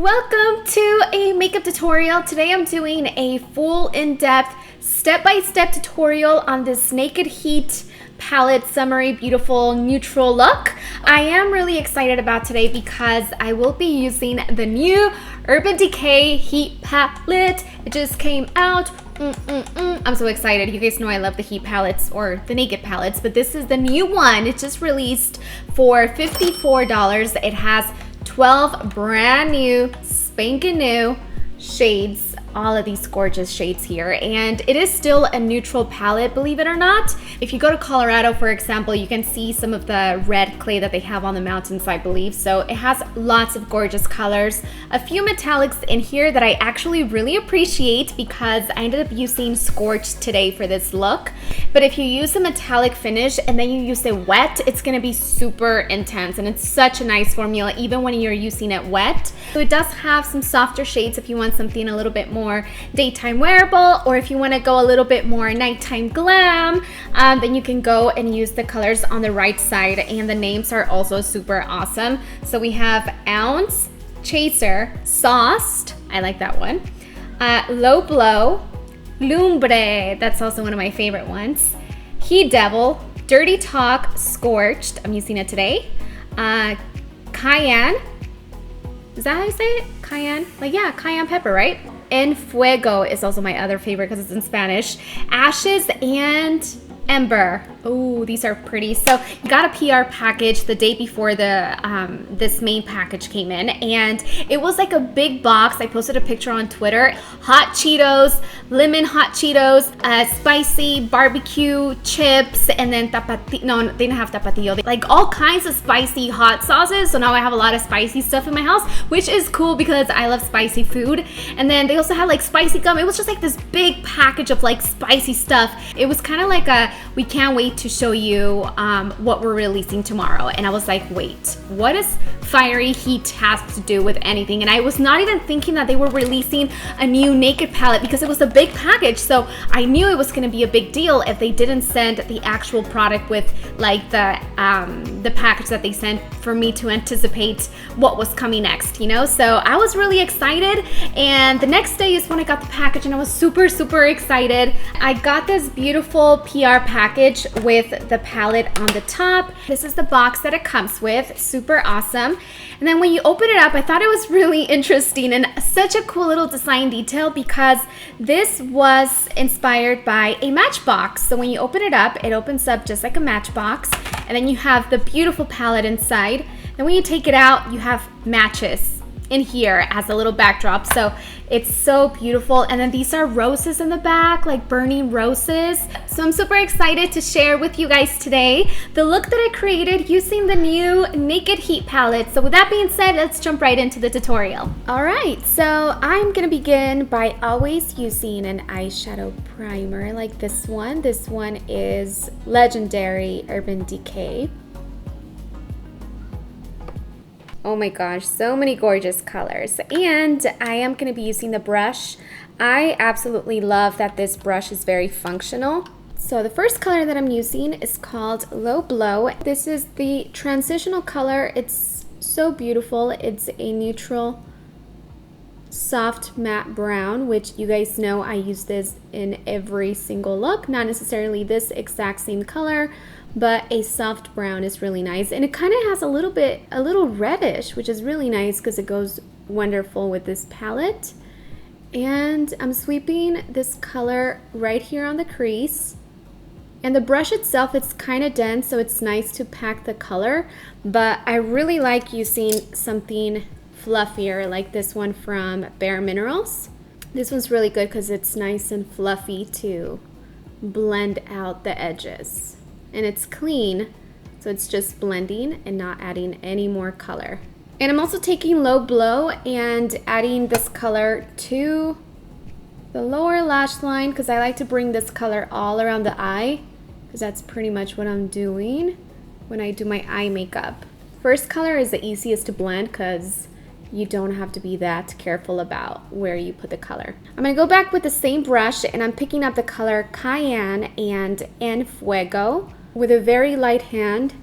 Welcome to a makeup tutorial. Today I'm doing a full in-depth step-by-step tutorial on this Naked Heat palette summery beautiful neutral look. I am really excited about today because I will be using the new Urban Decay Heat palette. It just came out. I'm so excited. You guys know I love the Heat palettes or the Naked palettes, but this is the new one. It just released for $54. It has 12 brand new, spanking new shades. All of these gorgeous shades here, and it is still a neutral palette, believe it or not. If you go to Colorado, for example, you can see some of the red clay that they have on the mountains, I believe. So it has lots of gorgeous colors, a few metallics in here that I actually really appreciate because I ended up using Scorch today for this look. But if you use a metallic finish and then you use it wet, it's gonna be super intense, and it's such a nice formula even when you're using it wet. So it does have some softer shades if you want something a little bit more daytime wearable, or if you want to go a little bit more nighttime glam, then you can go and use the colors on the right side, and the names are also super awesome. So we have Ounce, Chaser, Sauced, I like that one, Low Blow, Lumbre, that's also one of my favorite ones, Heat Devil, Dirty Talk, Scorched, I'm using it today, Cayenne, is that how you say it? Cayenne? Like, yeah, cayenne pepper, right? En Fuego is also my other favorite because it's in Spanish. Ashes and Ember. Oh, these are pretty. So you got a PR package the day before the this main package came in, and it was like a big box. I posted a picture on Twitter. Hot Cheetos, lemon hot Cheetos, spicy barbecue chips, and then tapatio. No, they didn't have tapatio. Like all kinds of spicy hot sauces. So now I have a lot of spicy stuff in my house, which is cool because I love spicy food. And then they also had like spicy gum. It was just like this big package of like spicy stuff. It was kind of like a, we can't wait to show you what we're releasing tomorrow. And I was like, wait, what does Fiery Heat have to do with anything? And I was not even thinking that they were releasing a new Naked palette because it was a big package. So I knew it was going to be a big deal if they didn't send the actual product with like the package that they sent for me to anticipate what was coming next, you know? So I was really excited, and the next day is when I got the package, and I was super excited. I got this beautiful PR package with the palette on the top. This is the box that it comes with, super awesome. And then when you open it up, I thought it was really interesting and such a cool little design detail because this was inspired by a matchbox. So when you open it up, it opens up just like a matchbox, and then you have the beautiful palette inside. Then when you take it out, you have matches in here as a little backdrop. So it's so beautiful. And then these are roses in the back, like burning roses. So I'm super excited to share with you guys today the look that I created using the new Naked Heat palette. So with that being said, let's jump right into the tutorial. All right, so I'm gonna begin by always using an eyeshadow primer like this one. This one is Legendary Urban Decay. Oh my gosh, so many gorgeous colors. And I am going to be using the brush. I absolutely love that this brush is very functional. So the first color that I'm using is called Low Blow. This is the transitional color. It's so beautiful. It's a neutral, soft matte brown, which you guys know I use this in every single look. Not necessarily this exact same color, but a soft brown is really nice, and it kind of has a little reddish, which is really nice because it goes wonderful with this palette. And I'm sweeping this color right here on the crease, and the brush itself, it's kind of dense, so it's nice to pack the color, but I really like using something fluffier like this one from Bare Minerals. This one's really good because it's nice and fluffy to blend out the edges. And it's clean, so it's just blending and not adding any more color. And I'm also taking Low Blow and adding this color to the lower lash line because I like to bring this color all around the eye because that's pretty much what I'm doing when I do my eye makeup. First color is the easiest to blend because you don't have to be that careful about where you put the color. I'm gonna go back with the same brush, and I'm picking up the color Cayenne and En Fuego with a very light hand.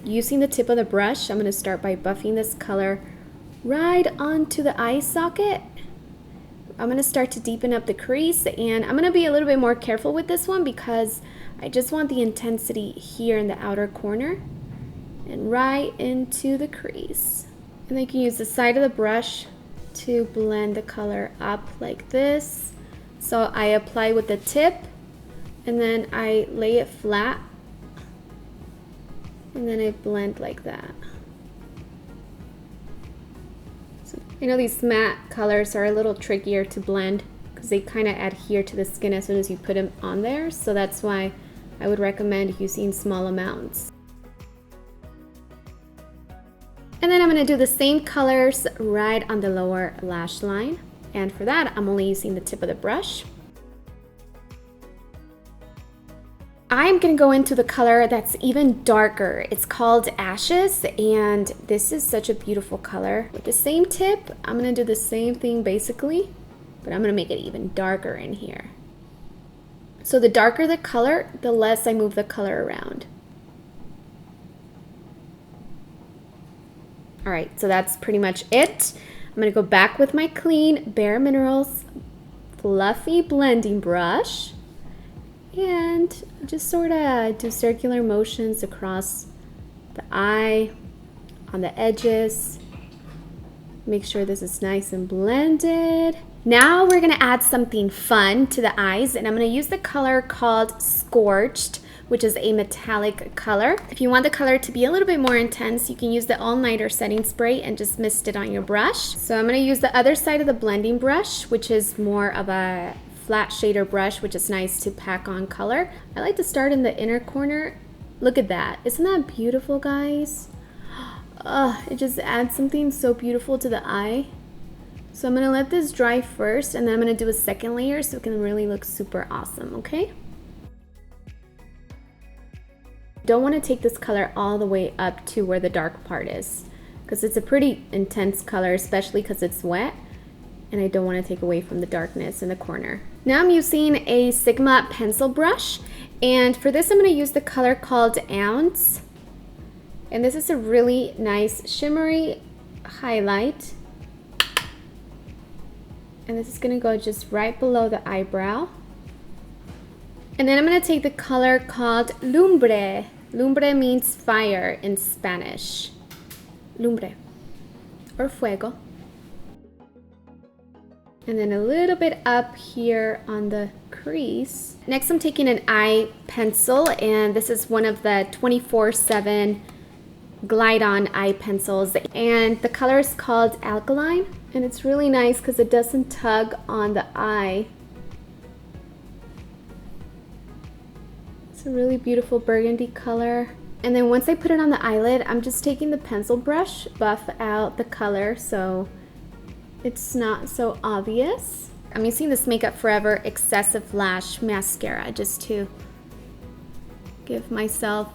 Using the tip of the brush, I'm going to start by buffing this color right onto the eye socket. I'm going to start to deepen up the crease, and I'm going to be a little bit more careful with this one because I just want the intensity here in the outer corner and right into the crease. And then you can use the side of the brush to blend the color up like this. So I apply with the tip and then I lay it flat and then I blend like that. I know these matte colors are a little trickier to blend because they kind of adhere to the skin as soon as you put them on there, so that's why I would recommend using small amounts. And then I'm going to do the same colors right on the lower lash line, and for that I'm only using the tip of the brush. I'm going to go into the color that's even darker. It's called Ashes, and this is such a beautiful color. With the same tip, I'm going to do the same thing basically, but I'm going to make it even darker in here. So the darker the color, the less I move the color around. All right, so that's pretty much it. I'm going to go back with my clean Bare Minerals fluffy blending brush and just sort of do circular motions across the eye, on the edges. Make sure this is nice and blended. Now we're gonna add something fun to the eyes, and I'm gonna use the color called Scorched, which is a metallic color. If you want the color to be a little bit more intense, you can use the All Nighter setting spray and just mist it on your brush. So I'm gonna use the other side of the blending brush, which is more of a flat shader brush, which is nice to pack on color. I like to start in the inner corner. Look at that. Isn't that beautiful, guys? It just adds something so beautiful to the eye. So I'm going to let this dry first, and then I'm going to do a second layer so it can really look super awesome, okay? Don't want to take this color all the way up to where the dark part is, because it's a pretty intense color, especially because it's wet, and I don't want to take away from the darkness in the corner. Now I'm using a Sigma pencil brush, and for this I'm going to use the color called Ounce, and this is a really nice shimmery highlight, and this is going to go just right below the eyebrow. And then I'm going to take the color called Lumbre. Lumbre means fire in Spanish. Lumbre or fuego. And then a little bit up here on the crease. Next I'm taking an eye pencil, and this is one of the 24/7 glide on eye pencils, and the color is called Alkaline, and it's really nice because it doesn't tug on the eye. It's a really beautiful burgundy color. And then once I put it on the eyelid, I'm just taking the pencil brush, buff out the color so it's not so obvious. I'm using this Makeup Forever Excessive Lash Mascara just to give myself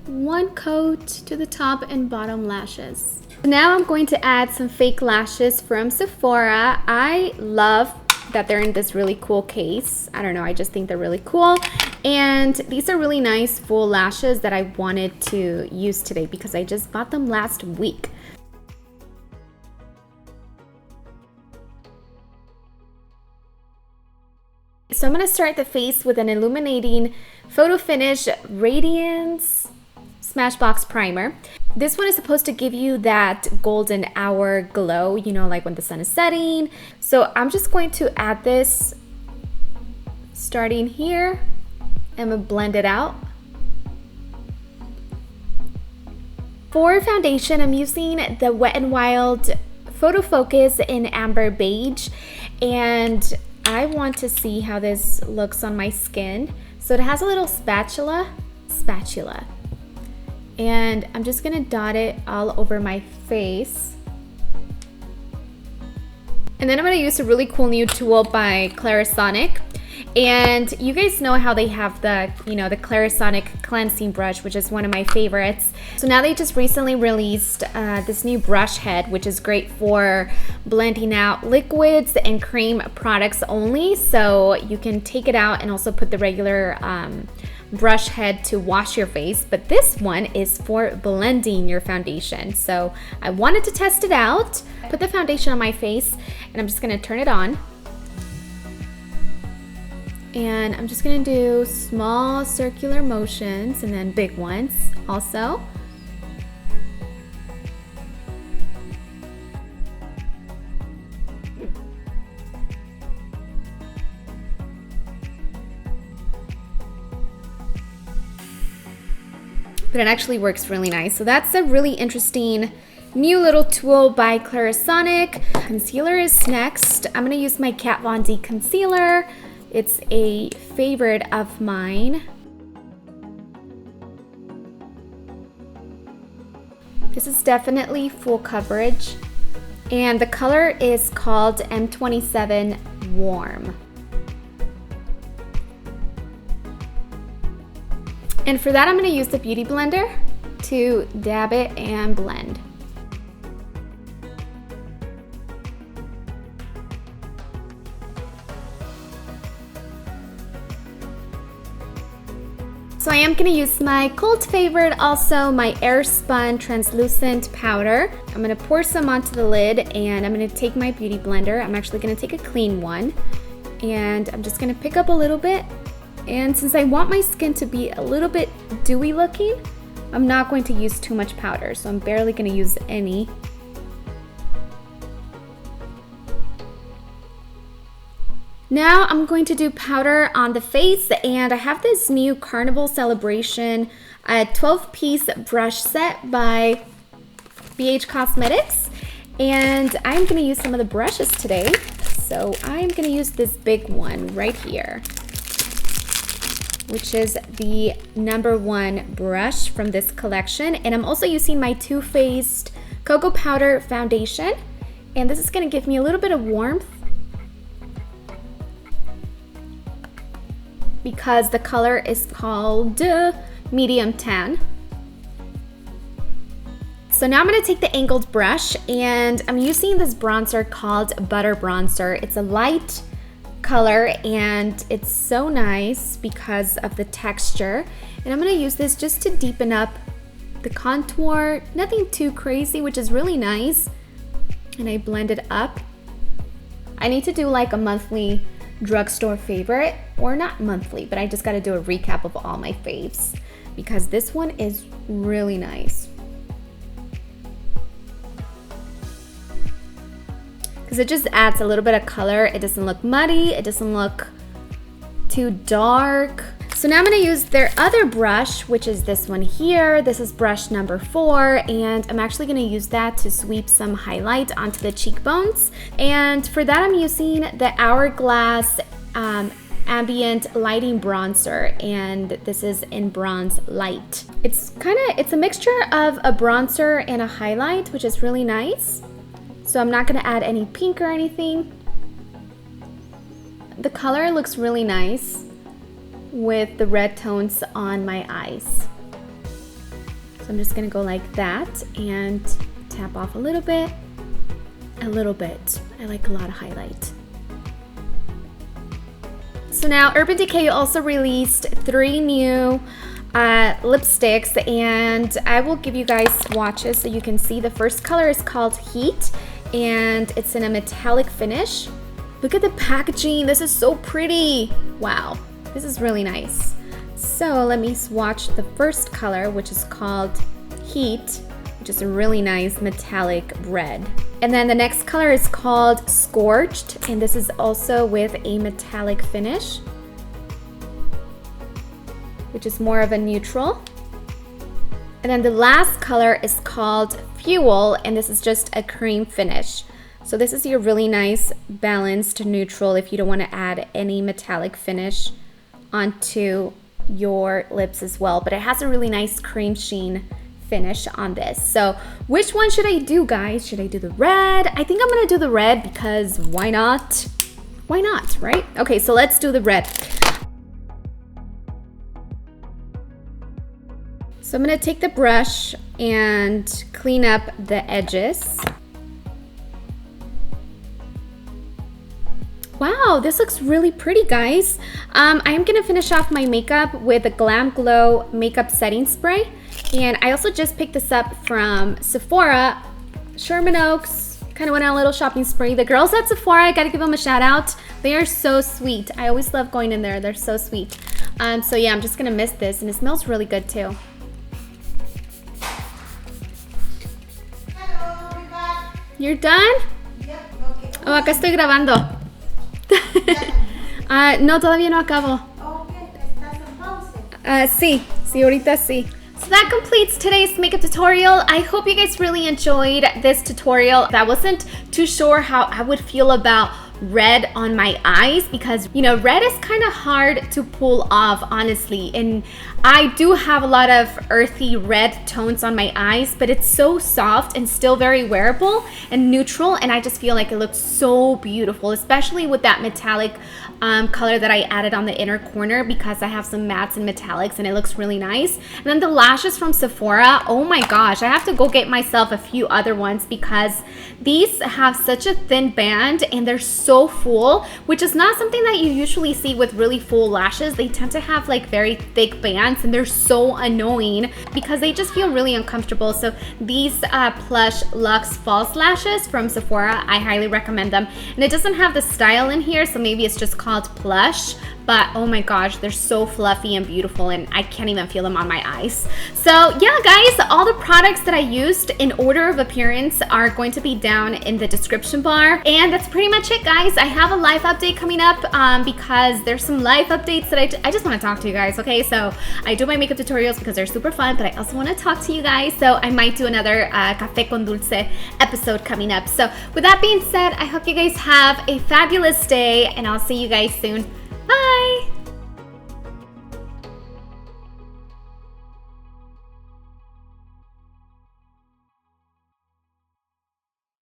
one coat to the top and bottom lashes. Now I'm going to add some fake lashes from Sephora. I love that they're in this really cool case. I don't know, I just think they're really cool. And these are really nice full lashes that I wanted to use today because I just bought them last week. So I'm going to start the face with an illuminating Photo Finish Radiance Smashbox Primer. This one is supposed to give you that golden hour glow, you know, like when the sun is setting. So I'm just going to add this starting here. I'm going to blend it out. For foundation, I'm using the Wet n Wild Photo Focus in Amber Beige, and I want to see how this looks on my skin. So it has a little spatula, and I'm just gonna dot it all over my face. And then I'm gonna use a really cool new tool by Clarisonic. And you guys know how they have the, you know, the Clarisonic cleansing brush, which is one of my favorites. So now they just recently released this new brush head, which is great for blending out liquids and cream products only. So you can take it out and also put the regular brush head to wash your face, but this one is for blending your foundation. So I wanted to test it out. Put the foundation on my face and I'm just gonna turn it on. And I'm just gonna do small circular motions and then big ones also. But it actually works really nice. So that's a really interesting new little tool by Clarisonic. Concealer is next. I'm gonna use my Kat Von D concealer. It's a favorite of mine. This is definitely full coverage. And the color is called M27 Warm. And for that, I'm gonna use the Beauty Blender to dab it and blend. So I am gonna use my cult favorite, also my Airspun translucent powder. I'm gonna pour some onto the lid and I'm gonna take my Beauty Blender. I'm actually gonna take a clean one and I'm just gonna pick up a little bit. And since I want my skin to be a little bit dewy looking, I'm not going to use too much powder, so I'm barely going to use any. Now I'm going to do powder on the face, and I have this new Carnival Celebration 12-piece brush set by BH Cosmetics, and I'm going to use some of the brushes today. So I'm going to use this big one right here, which is the #1 brush from this collection. And I'm also using my Too Faced Cocoa Powder Foundation. And this is gonna give me a little bit of warmth because the color is called Medium Tan. So now I'm gonna take the angled brush and I'm using this bronzer called Butter Bronzer. It's a light color and it's so nice because of the texture, and I'm gonna use this just to deepen up the contour, nothing too crazy, which is really nice. And I blend it up. I need to do like a monthly drugstore favorite, or not monthly, but I just got to do a recap of all my faves because this one is really nice. Because it just adds a little bit of color. It doesn't look muddy, it doesn't look too dark. So now I'm going to use their other brush, which is this one here. This is brush number 4, and I'm actually going to use that to sweep some highlight onto the cheekbones. And for that, I'm using the Hourglass Ambient Lighting Bronzer, and this is in Bronze Light. It's a mixture of a bronzer and a highlight, which is really nice. So I'm not going to add any pink or anything. The color looks really nice with the red tones on my eyes. So I'm just gonna go like that and tap off a little bit. I like a lot of highlight. So now Urban Decay also released 3 new lipsticks, and I will give you guys swatches so you can see. The first color is called Heat, and it's in a metallic finish. Look at the packaging, this is so pretty. Wow. This is really nice. So let me swatch the first color, which is called Heat, which is a really nice metallic red. And then the next color is called Scorched, and this is also with a metallic finish, which is more of a neutral. And then the last color is called Fuel, and this is just a cream finish. So this is your really nice balanced neutral if you don't want to add any metallic finish onto your lips as well, but it has a really nice cream sheen finish on this. So which one should I do, guys? Should I do the red? I think I'm gonna do the red because why not? Why not, right? Okay, so let's do the red. So I'm gonna take the brush and clean up the edges. wow, this looks really pretty, guys. I am gonna finish off my makeup with the Glam Glow makeup setting spray. And I also just picked this up from Sephora, Sherman Oaks. Kind of went on a little shopping spree. The girls at Sephora, I gotta give them a shout out. They are so sweet. I always love going in there. They're so sweet. So yeah, I'm just gonna miss this, and it smells really good too. Hello, we're back. You're done? Yep, okay. Oh, acá estoy grabando. No, todavía no acabo. Okay, estás en pausa. Sí, ahorita sí. So that completes today's makeup tutorial. I hope you guys really enjoyed this tutorial. I wasn't too sure how I would feel about red on my eyes because, you know, red is kind of hard to pull off, honestly. And I do have a lot of earthy red tones on my eyes, but it's so soft and still very wearable and neutral. And I just feel like it looks so beautiful, especially with that metallic color that I added on the inner corner because I have some mattes and metallics and it looks really nice. And then the lashes from Sephora, oh my gosh, I have to go get myself a few other ones because these have such a thin band and they're so full, which is not something that you usually see with really full lashes. They tend to have like very thick bands and they're so annoying because they just feel really uncomfortable. So these Plush Luxe False Lashes from Sephora, I highly recommend them. And it doesn't have the style in here, so maybe it's just called Plush, but oh my gosh, they're so fluffy and beautiful and I can't even feel them on my eyes. So yeah, guys, all the products that I used in order of appearance are going to be down in the description bar. And that's pretty much it, guys. I have a live update coming up because there's some live updates that I just want to talk to you guys, okay? So I do my makeup tutorials because they're super fun, but I also want to talk to you guys. So I might do another Café con Dulce episode coming up. So with that being said, I hope you guys have a fabulous day and I'll see you guys soon.